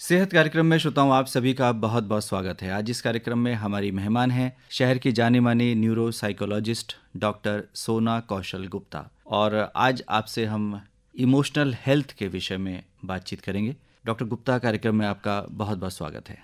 सेहत कार्यक्रम में श्रोताओं आप सभी का बहुत बहुत स्वागत है। आज इस कार्यक्रम में हमारी मेहमान हैं शहर की जाने मानी neuro psychologist doctor Sona Kaushal Gupta, और आज आपसे हम इमोशनल हेल्थ के विषय में बातचीत करेंगे। डॉक्टर गुप्ता, कार्यक्रम में आपका बहुत बहुत स्वागत है।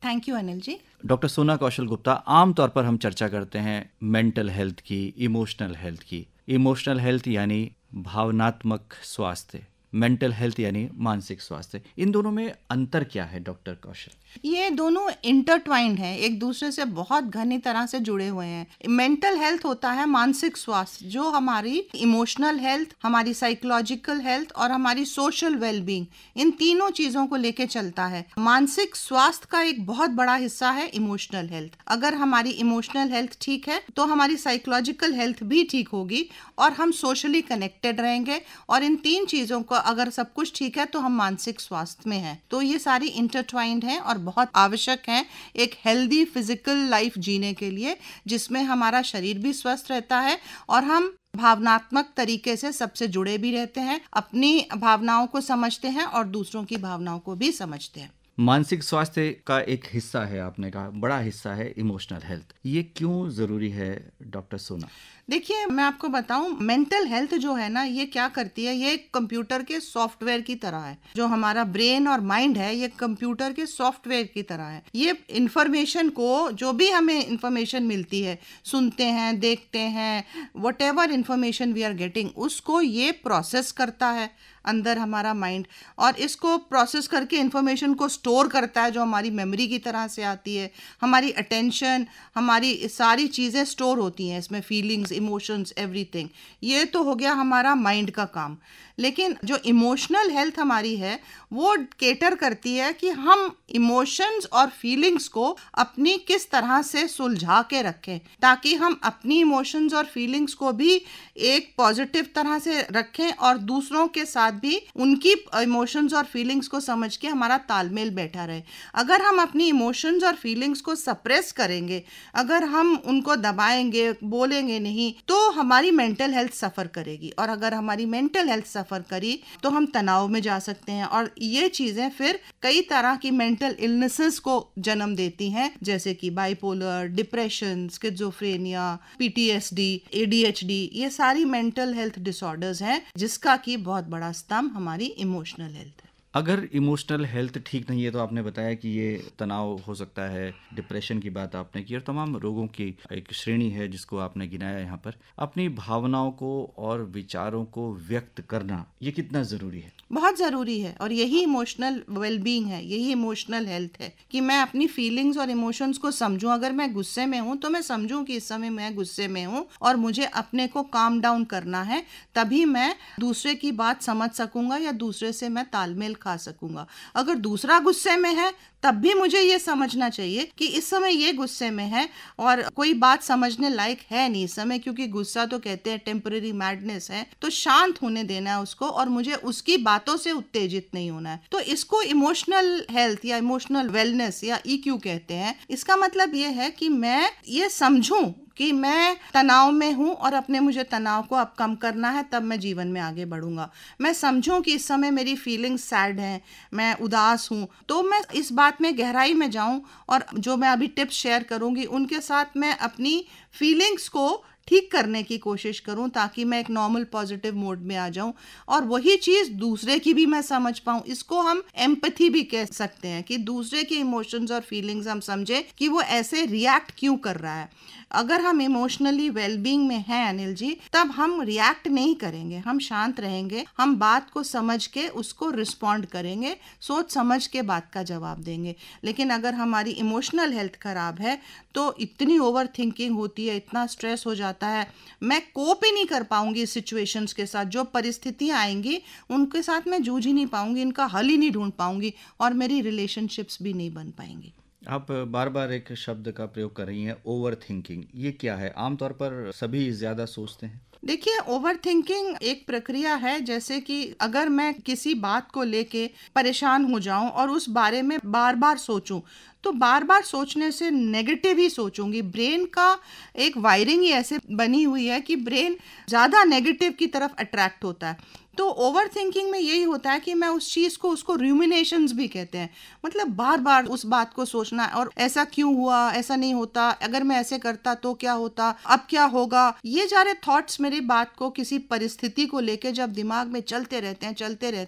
Thank you Anil ji. Doctor Sona Kaushal Gupta, आमतौर पर हम चर्चा करते हैं मेंटल हेल्थ की, इमोशनल हेल्थ की। इमोशनल हेल्थ यानी भावनात्मक स्वास्थ्य, मेंटल हेल्थ यानी मानसिक स्वास्थ्य। इन दोनों में अंतर क्या है डॉक्टर कौशल? ये दोनों इंटरट्वाइंड हैं, एक दूसरे से बहुत घनी तरह से जुड़े हुए हैं। मेंटल हेल्थ होता है मानसिक स्वास्थ्य, जो हमारी इमोशनल हेल्थ, हमारी साइकोलॉजिकल हेल्थ और हमारी सोशल वेलबींग, इन तीनों चीजों को लेके चलता है। मानसिक स्वास्थ्य का एक बहुत बड़ा हिस्सा है इमोशनल हेल्थ। अगर हमारी इमोशनल हेल्थ ठीक है तो हमारी साइकोलॉजिकल हेल्थ भी ठीक होगी और हम सोशली कनेक्टेड रहेंगे, और इन तीन चीजों को अगर सब कुछ ठीक है तो हम मानसिक स्वास्थ्य में हैं। तो ये सारी इंटरट्वाइंड हैं और बहुत आवश्यक हैं एक हेल्दी फिजिकल लाइफ जीने के लिए, जिसमें हमारा शरीर भी स्वस्थ रहता है और हम भावनात्मक तरीके से सबसे जुड़े भी रहते हैं, अपनी भावनाओं को समझते हैं और दूसरों की भावनाओं को भी समझते हैं। मानसिक स्वास्थ्य का एक हिस्सा है, आपने कहा बड़ा हिस्सा है इमोशनल हेल्थ। ये क्यों जरूरी है डॉक्टर सोना? देखिए, मैं आपको बताऊं, मेंटल हेल्थ जो है ना, ये क्या करती है, ये कंप्यूटर के सॉफ्टवेयर की तरह है। जो हमारा ब्रेन और माइंड है, ये कंप्यूटर के सॉफ्टवेयर की तरह है। ये इंफॉर्मेशन को, जो भी हमें इंफॉर्मेशन मिलती है, सुनते हैं, देखते हैं, whatever information we are getting, उसको ये प्रोसेस करता है अंदर हमारा माइंड, और इसको प्रोसेस करके इंफॉर्मेशन को स्टोर करता है, जो हमारी मेमोरी की तरह से आती है। हमारी अटेंशन, हमारी सारी चीज़ें स्टोर होती हैं इसमें, फीलिंग्स, इमोशंस, एवरीथिंग। ये तो हो गया हमारा माइंड का काम। लेकिन जो इमोशनल हेल्थ हमारी है, वो केटर करती है कि हम इमोशंस और फीलिंग्स को अपनी किस तरह से सुलझा के रखें, ताकि हम अपनी इमोशंस और फीलिंग्स को भी एक पॉजिटिव तरह से रखें और दूसरों के साथ भी उनकी इमोशंस और फीलिंग्स को समझ के हमारा तालमेल बैठा रहे। अगर हम अपनी इमोशंस और फीलिंग्स को सप्रेस करेंगे, अगर हम उनको दबाएंगे, बोलेंगे नहीं, तो हमारी मेंटल हेल्थ सफ़र करेगी, और अगर हमारी मेंटल हेल्थ सफ़र करी तो हम तनाव में जा सकते हैं, और ये चीज़ें फिर कई तरह की मेंटल इलनेसेस को जन्म देती हैं, जैसे कि bipolar, depression, schizophrenia, PTSD, ADHD. ये सारी मेंटल हेल्थ डिसऑर्डर्स हैं, जिसका की बहुत बड़ा स्तंभ हमारी इमोशनल हेल्थ है। अगर इमोशनल हेल्थ ठीक नहीं है तो आपने बताया कि ये तनाव हो सकता है, डिप्रेशन की बात आपने की, और तमाम रोगों की एक श्रेणी है जिसको आपने गिनाया यहाँ पर। अपनी भावनाओं को और विचारों को व्यक्त करना, ये कितना ज़रूरी है? बहुत ज़रूरी है, और यही इमोशनल वेलबींग है, यही इमोशनल हेल्थ है कि मैं अपनी फीलिंग्स और इमोशंस को समझूं। अगर मैं गुस्से में हूं तो मैं समझूं कि इस समय मैं गुस्से में हूं और मुझे अपने को काम डाउन करना है, तभी मैं दूसरे की बात समझ सकूंगा या दूसरे से मैं तालमेल खा सकूंगा। अगर दूसरा गुस्से में है, तब भी मुझे ये समझना चाहिए कि इस समय ये गुस्से में है और कोई बात समझने लायक है नहीं इस समय, क्योंकि गुस्सा तो कहते हैं टेम्पररी मैडनेस है, तो शांत होने देना है उसको और मुझे उसकी बातों से उत्तेजित नहीं होना है। तो इसको इमोशनल हेल्थ या इमोशनल वेलनेस या ईक्यू कहते हैं। इसका मतलब ये है कि मैं ये समझूं कि मैं तनाव में हूँ और अपने मुझे तनाव को अब कम करना है, तब मैं जीवन में आगे बढ़ूंगा। मैं समझूं कि इस समय मेरी फीलिंग्स सैड हैं, मैं उदास हूँ, तो मैं इस बात में गहराई में जाऊं और जो मैं अभी टिप्स शेयर करूंगी उनके साथ मैं अपनी फीलिंग्स को ठीक करने की कोशिश करूं, ताकि मैं एक नॉर्मल पॉजिटिव मोड में आ जाऊं और वही चीज़ दूसरे की भी मैं समझ पाऊं। इसको हम एम्पैथी भी कह सकते हैं, कि दूसरे के इमोशंस और फीलिंग्स हम समझे कि वो ऐसे रिएक्ट क्यों कर रहा है। अगर हम इमोशनली वेलबींग में हैं अनिल जी, तब हम रिएक्ट नहीं करेंगे, हम शांत रहेंगे, हम बात को समझ के उसको रिस्पॉन्ड करेंगे, सोच समझ के बात का जवाब देंगे। लेकिन अगर हमारी इमोशनल हेल्थ खराब है तो इतनी ओवर थिंकिंग होती है, इतना स्ट्रेस हो जाता है, मैं कोप ही नहीं कर पाऊंगी सिचुएशंस के साथ। जो परिस्थितियां आएंगी उनके साथ मैं जूझ ही नहीं पाऊंगी, इनका हल ही नहीं ढूंढ पाऊंगी और मेरी रिलेशनशिप्स भी नहीं बन पाएंगी। आप बार बार एक शब्द का प्रयोग कर रही हैं, ओवर थिंकिंग। ये क्या है? आमतौर पर सभी ज़्यादा सोचते हैं। देखिए, ओवर थिंकिंग एक प्रक्रिया है, जैसे कि अगर मैं किसी बात को लेके परेशान हो जाऊं और उस बारे में बार बार सोचूं, तो बार बार सोचने से नेगेटिव ही सोचूंगी। ब्रेन का एक वायरिंग ही ऐसे बनी हुई है कि ब्रेन ज़्यादा नेगेटिव की तरफ अट्रैक्ट होता है। तो ओवर थिंकिंग में यही होता है कि मैं उस चीज़ को, उसको रूमिनेशंस भी कहते हैं, मतलब बार बार उस बात को सोचना, और ऐसा क्यों हुआ, ऐसा नहीं होता, अगर मैं ऐसे करता तो क्या होता, अब क्या होगा, ये सारे थॉट्स मेरी बात को, किसी परिस्थिति को लेके जब दिमाग में चलते रहते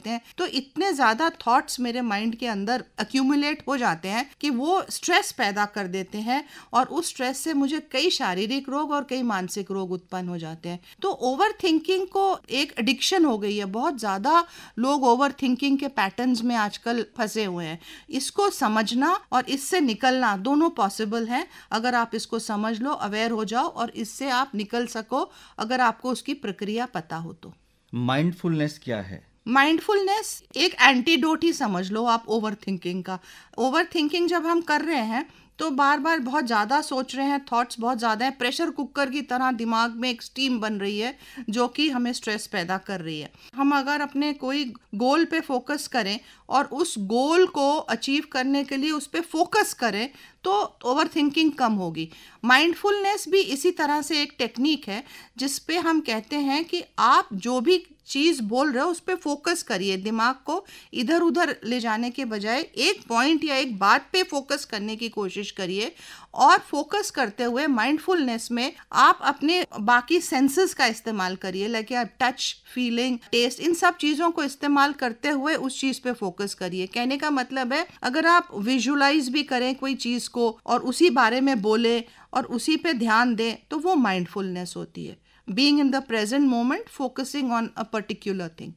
हैं तो इतने ज़्यादा थॉट्स मेरे माइंड के अंदर अक्यूमुलेट हो जाते हैं कि वो स्ट्रेस पैदा कर देते हैं, और उस स्ट्रेस से मुझे कई शारीरिक रोग और कई मानसिक रोग उत्पन्न हो जाते हैं। तो ओवर थिंकिंग को एक एडिक्शन हो गई है, बहुत ज़्यादा लोग ओवर थिंकिंग के पैटर्न्स में आजकल फंसे हुए हैं। इसको समझना और इससे निकलना दोनों पॉसिबल हैं, अगर आप इसको समझ लो, अवेयर हो जाओ और इससे आप निकल सको, अगर आपको उसकी प्रक्रिया पता हो तो। माइंडफुलनेस क्या है? माइंडफुलनेस एक एंटीडोट ही समझ लो आप ओवर थिंकिंग का। ओवर थिंकिंग जब हम कर रहे हैं तो बार बार बहुत ज़्यादा सोच रहे हैं, थॉट्स बहुत ज़्यादा हैं, प्रेशर कुकर की तरह दिमाग में एक स्टीम बन रही है जो कि हमें स्ट्रेस पैदा कर रही है। हम अगर अपने कोई गोल पे फोकस करें और उस गोल को अचीव करने के लिए उस पे फोकस करें तो ओवर थिंकिंग कम होगी। माइंडफुलनेस भी इसी तरह से एक टेक्निक है जिस पे हम कहते हैं कि आप जो भी चीज़ बोल रहे हो उस पे फोकस करिए, दिमाग को इधर उधर ले जाने के बजाय एक पॉइंट या एक बात पे फोकस करने की कोशिश करिए। और फोकस करते हुए माइंडफुलनेस में आप अपने बाकी सेंसेस का इस्तेमाल करिए, लाइक आप टच, फीलिंग, टेस्ट, इन सब चीज़ों को इस्तेमाल करते हुए उस चीज़ पे फोकस करिए। कहने का मतलब है अगर आप विजुलाइज भी करें कोई चीज़ को और उसी बारे में बोले और उसी पे ध्यान दें तो वो माइंडफुलनेस होती है। Being in the present moment, focusing on a particular thing.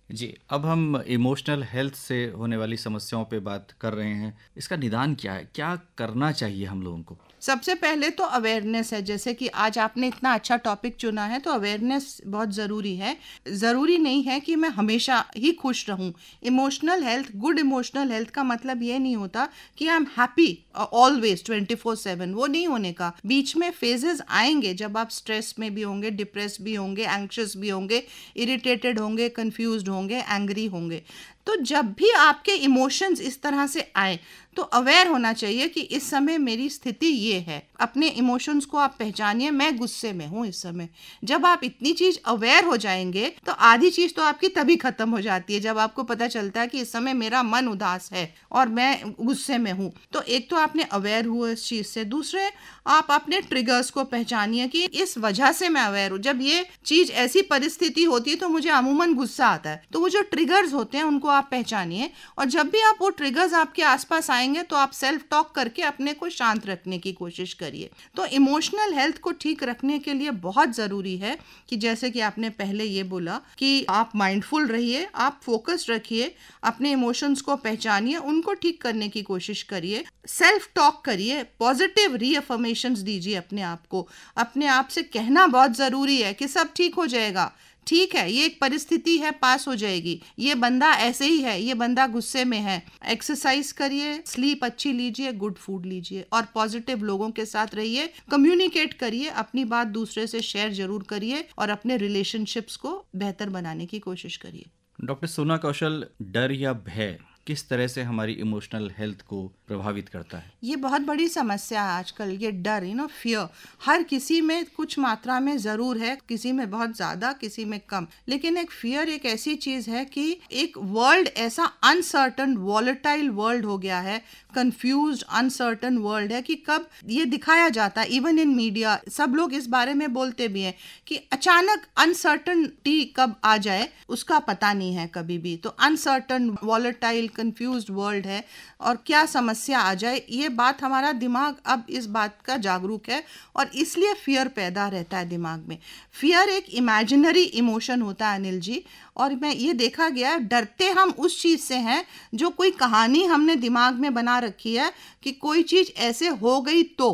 जी, अब हम इमोशनल हेल्थ से होने वाली समस्याओं पे बात कर रहे हैं। इसका निदान क्या है, क्या करना चाहिए हम लोगों को? सबसे पहले तो अवेयरनेस है, जैसे कि आज आपने इतना अच्छा टॉपिक चुना है तो अवेयरनेस बहुत ज़रूरी है। ज़रूरी नहीं है कि मैं हमेशा ही खुश रहूं। Emotional health, good emotional health का मतलब ये नहीं होता कि आई एम हैप्पी ऑलवेज 24/7, वो नहीं होने का। बीच में फेजेस आएंगे जब आप स्ट्रेस में भी होंगे, डिप्रेस भी होंगे, एंग्शियस भी होंगे, इरिटेटेड होंगे, कंफ्यूज्ड होंगे, एंग्री होंगे। तो जब भी आपके इमोशंस इस तरह से आए तो अवेयर होना चाहिए कि इस समय मेरी स्थिति ये है। अपने इमोशंस को आप पहचानिए, मैं गुस्से में हूँ इस समय। जब आप इतनी चीज़ अवेयर हो जाएंगे तो आधी चीज़ तो आपकी तभी खत्म हो जाती है जब आपको पता चलता है कि इस समय मेरा मन उदास है और मैं गुस्से में हूँ। तो एक तो आपने अवेयर हुआ इस चीज़ से, दूसरे आप अपने ट्रिगर्स को पहचानिए कि इस वजह से मैं अवेयर हूँ। जब ये चीज़, ऐसी परिस्थिति होती है तो मुझे अमूमन गुस्सा आता है, तो वो जो ट्रिगर्स होते हैं उनको आप पहचानिए। और जब भी आप वो ट्रिगर्स आपके आसपास आएंगे तो आप सेल्फ टॉक करके अपने को शांत रखने की कोशिश करिए। तो इमोशनल हेल्थ को ठीक रखने के लिए बहुत ज़रूरी है कि जैसे कि आपने पहले ये बोला कि आप माइंडफुल रहिए, आप फोकस रखिए, अपने इमोशंस को पहचानिए, उनको ठीक करने की कोशिश करिए, सेल्फ टॉक करिए, पॉजिटिव रीअफर्मेशंस दीजिए अपने आप को। अपने आप से कहना बहुत ज़रूरी है कि सब ठीक हो जाएगा, ठीक है, ये एक परिस्थिति है, पास हो जाएगी, ये बंदा ऐसे ही है, ये बंदा गुस्से में है। एक्सरसाइज करिए, स्लीप अच्छी लीजिए, गुड फूड लीजिए और पॉजिटिव लोगों के साथ रहिए, कम्युनिकेट करिए, अपनी बात दूसरे से शेयर जरूर करिए और अपने रिलेशनशिप्स को बेहतर बनाने की कोशिश करिए। डॉक्टर सोना कौशल, डर या भय किस तरह से हमारी इमोशनल हेल्थ को प्रभावित करता है? ये बहुत बड़ी समस्या है आजकल, ये डर, फियर हर किसी में कुछ मात्रा में ज़रूर है, किसी में बहुत ज़्यादा, किसी में कम। लेकिन एक फियर एक ऐसी चीज़ है कि एक वर्ल्ड ऐसा अनसर्टन, वॉलेटाइल वर्ल्ड हो गया है, कंफ्यूज्ड, अनसर्टन वर्ल्ड है कि कब ये दिखाया जाता है, इवन इन मीडिया सब लोग इस बारे में बोलते भी हैं कि अचानक अनसर्टनिटी कब आ जाए उसका पता नहीं है कभी भी। तो अनसर्टन, वॉलेटाइल, कंफ्यूज्ड वर्ल्ड है और क्या समस्या आ जाए, ये बात हमारा दिमाग अब इस बात का जागरूक है और इसलिए फियर पैदा रहता है दिमाग में। फियर एक इमेजिनरी इमोशन होता है अनिल जी, और मैं ये देखा गया, डरते हम उस चीज़ से हैं जो कोई कहानी हमने दिमाग में बना रखी है कि कोई चीज़ ऐसे हो गई तो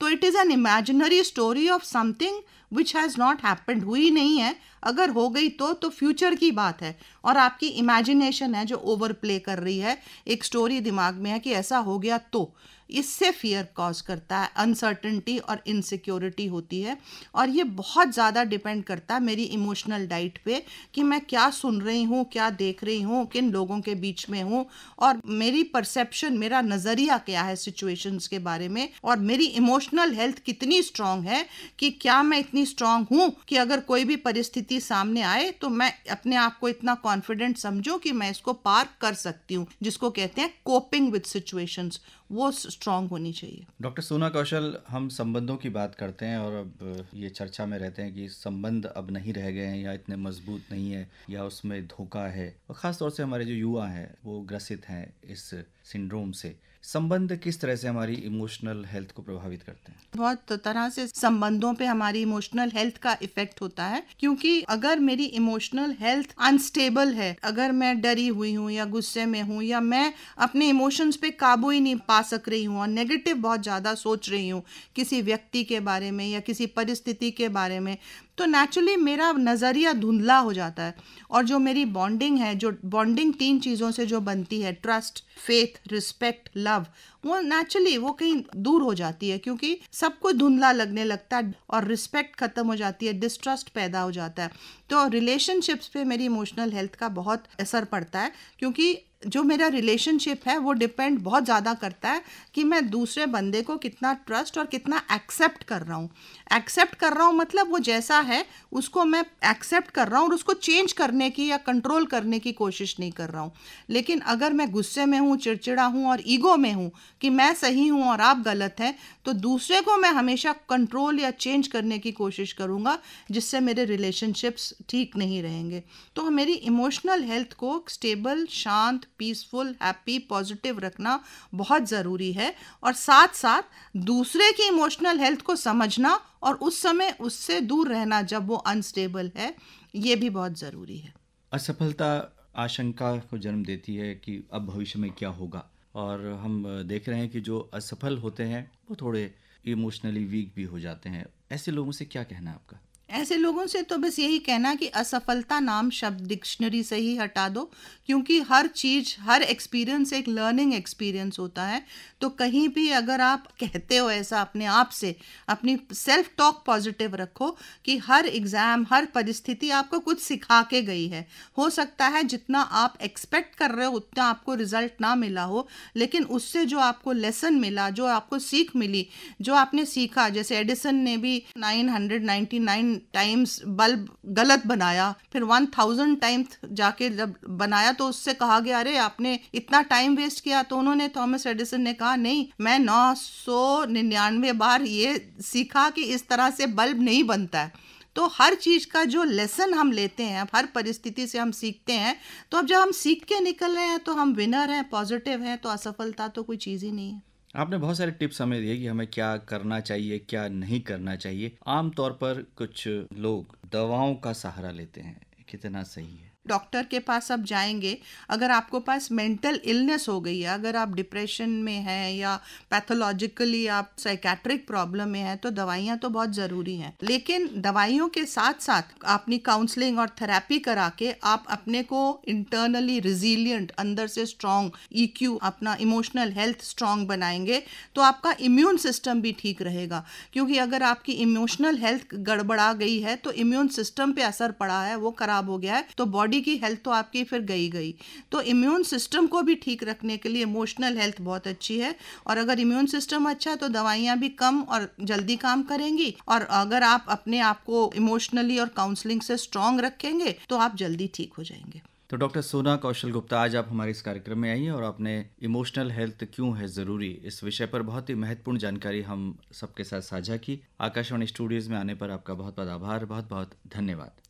it is an imaginary story of something which has not happened, हुई नहीं है। अगर हो गई तो फ्यूचर की बात है और आपकी इमेजिनेशन है जो ओवर प्ले कर रही है, एक स्टोरी दिमाग में है कि ऐसा हो गया तो। इससे फियर कॉज करता है, अनसर्टेनिटी और इनसिक्योरिटी होती है। और ये बहुत ज़्यादा डिपेंड करता है मेरी इमोशनल डाइट पे कि मैं क्या सुन रही हूँ, क्या देख रही हूँ, किन लोगों के बीच में हूँ और मेरी परसेप्शन, मेरा नज़रिया क्या है सिचुएशंस के बारे में, और मेरी इमोशनल हेल्थ कितनी स्ट्रांग है कि क्या मैं इतनी इतनी स्ट्रांग हूँ कि अगर कोई भी परिस्थिति सामने आए तो मैं अपने आप को इतना कॉन्फिडेंट समझूं कि मैं इसको पार कर सकती हूँ, जिसको कहते हैं कोपिंग विद सिचुएशंस, वो स्ट्रांग होनी चाहिए। डॉक्टर सोना कौशल, हम संबंधों की बात करते हैं और अब ये चर्चा में रहते हैं कि संबंध अब नहीं रह गए हैं या इतने मजबूत नहीं है या उसमें धोखा है, और ख़ास तौर से हमारे जो युवा हैं वो ग्रसित हैं इस सिंड्रोम से। संबंध किस तरह से हमारी इमोशनल हेल्थ को प्रभावित करते हैं? बहुत तरह से संबंधों पे हमारी इमोशनल हेल्थ का इफेक्ट होता है, क्योंकि अगर मेरी इमोशनल हेल्थ अनस्टेबल है, अगर मैं डरी हुई हूँ या गुस्से में हूँ या मैं अपने इमोशंस पे काबू ही नहीं पा सक रही हूँ और नेगेटिव बहुत ज़्यादा सोच रही हूँ किसी व्यक्ति के बारे में या किसी परिस्थिति के बारे में, तो नेचुरली मेरा नज़रिया धुंधला हो जाता है। और जो मेरी बॉन्डिंग है, जो बॉन्डिंग 3 चीज़ों से जो बनती है, ट्रस्ट, फेथ, रिस्पेक्ट, लव, वो नेचुरली वो कहीं दूर हो जाती है, क्योंकि सब कुछ धुंधला लगने लगता है और रिस्पेक्ट खत्म हो जाती है, डिस्ट्रस्ट पैदा हो जाता है। तो रिलेशनशिप्स पे मेरी इमोशनल हेल्थ का बहुत असर पड़ता है, क्योंकि जो मेरा रिलेशनशिप है वो डिपेंड बहुत ज़्यादा करता है कि मैं दूसरे बंदे को कितना ट्रस्ट और कितना एक्सेप्ट कर रहा हूँ। एक्सेप्ट कर रहा हूँ मतलब वो जैसा है उसको मैं एक्सेप्ट कर रहा हूँ और उसको चेंज करने की या कंट्रोल करने की कोशिश नहीं कर रहा हूँ। लेकिन अगर मैं गुस्से में हूँ, चिड़चिड़ा हूँ और ईगो में हूँ कि मैं सही हूँ और आप गलत हैं, तो दूसरे को मैं हमेशा कंट्रोल या चेंज करने की कोशिश करूँगा, जिससे मेरे रिलेशनशिप्स ठीक नहीं रहेंगे। तो मेरी इमोशनल हेल्थ को स्टेबल, शांत, पीसफुल, हैप्पी, पॉजिटिव रखना बहुत ज़रूरी है, और साथ साथ दूसरे की इमोशनल हेल्थ को समझना और उस समय उससे दूर रहना जब वो अनस्टेबल है, ये भी बहुत ज़रूरी है। असफलता आशंका को जन्म देती है कि अब भविष्य में क्या होगा, और हम देख रहे हैं कि जो असफल होते हैं वो थोड़े इमोशनली वीक भी हो जाते हैं। ऐसे लोगों से क्या कहना है आपका? ऐसे लोगों से तो बस यही कहना कि असफलता नाम शब्द डिक्शनरी से ही हटा दो, क्योंकि हर चीज़, हर एक्सपीरियंस एक लर्निंग एक्सपीरियंस होता है। तो कहीं भी अगर आप कहते हो ऐसा अपने आप से, अपनी सेल्फ टॉक पॉजिटिव रखो कि हर एग्ज़ाम, हर परिस्थिति आपको कुछ सिखा के गई है। हो सकता है जितना आप एक्सपेक्ट कर रहे हो उतना आपको रिजल्ट ना मिला हो, लेकिन उससे जो आपको लेसन मिला, जो आपको सीख मिली, जो आपने सीखा, जैसे एडिसन ने भी 999 टाइम्स बल्ब गलत बनाया, फिर 1000 टाइम्स जाके जब बनाया तो उससे कहा गया अरे आपने इतना टाइम वेस्ट किया, तो उन्होंने, थॉमस एडिसन ने कहा नहीं, मैं 999 बार ये सीखा कि इस तरह से बल्ब नहीं बनता है। तो हर चीज़ का जो लेसन हम लेते हैं, हर परिस्थिति से हम सीखते हैं, तो अब जब हम सीख के निकल रहे हैं तो हम विनर हैं, पॉजिटिव हैं, तो असफलता तो कोई चीज़ ही नहीं है। आपने बहुत सारे टिप्स हमें दिए कि हमें क्या करना चाहिए, क्या नहीं करना चाहिए। आमतौर पर कुछ लोग दवाओं का सहारा लेते हैं, कितना सही है? डॉक्टर के पास आप जाएंगे, अगर आपको पास मेंटल इलनेस हो गई है, अगर आप डिप्रेशन में हैं या पैथोलॉजिकली आप साइकेट्रिक प्रॉब्लम में हैं, तो दवाइयाँ तो बहुत ज़रूरी हैं। लेकिन दवाइयों के साथ साथ अपनी काउंसलिंग और थेरेपी करा के आप अपने को इंटरनली रिजिलियंट, अंदर से स्ट्रॉन्ग, EQ, अपना इमोशनल हेल्थ स्ट्रॉन्ग बनाएंगे, तो आपका इम्यून सिस्टम भी ठीक रहेगा। क्योंकि अगर आपकी इमोशनल हेल्थ गड़बड़ा गई है तो इम्यून सिस्टम पे असर पड़ा है, वो खराब हो गया है, तो बॉडी की हेल्थ तो आपकी फिर गई। तो इम्यून सिस्टम को भी ठीक रखने के लिए इमोशनल हेल्थ बहुत अच्छी है, और अगर इम्यून सिस्टम अच्छा है तो दवाइयाँ भी कम और जल्दी काम करेंगी, और अगर आप अपने आप को इमोशनली और काउंसलिंग से स्ट्रांग रखेंगे तो आप जल्दी ठीक हो जाएंगे। तो डॉक्टर सोना कौशल गुप्ता, आज आप हमारे इस कार्यक्रम में आई हैं और आपने इमोशनल हेल्थ क्यों है ज़रूरी, इस विषय पर बहुत ही महत्वपूर्ण जानकारी हम सबके साथ साझा की। आकाशवाणी स्टूडियोज़ में आने पर आपका बहुत बहुत आभार, बहुत बहुत धन्यवाद।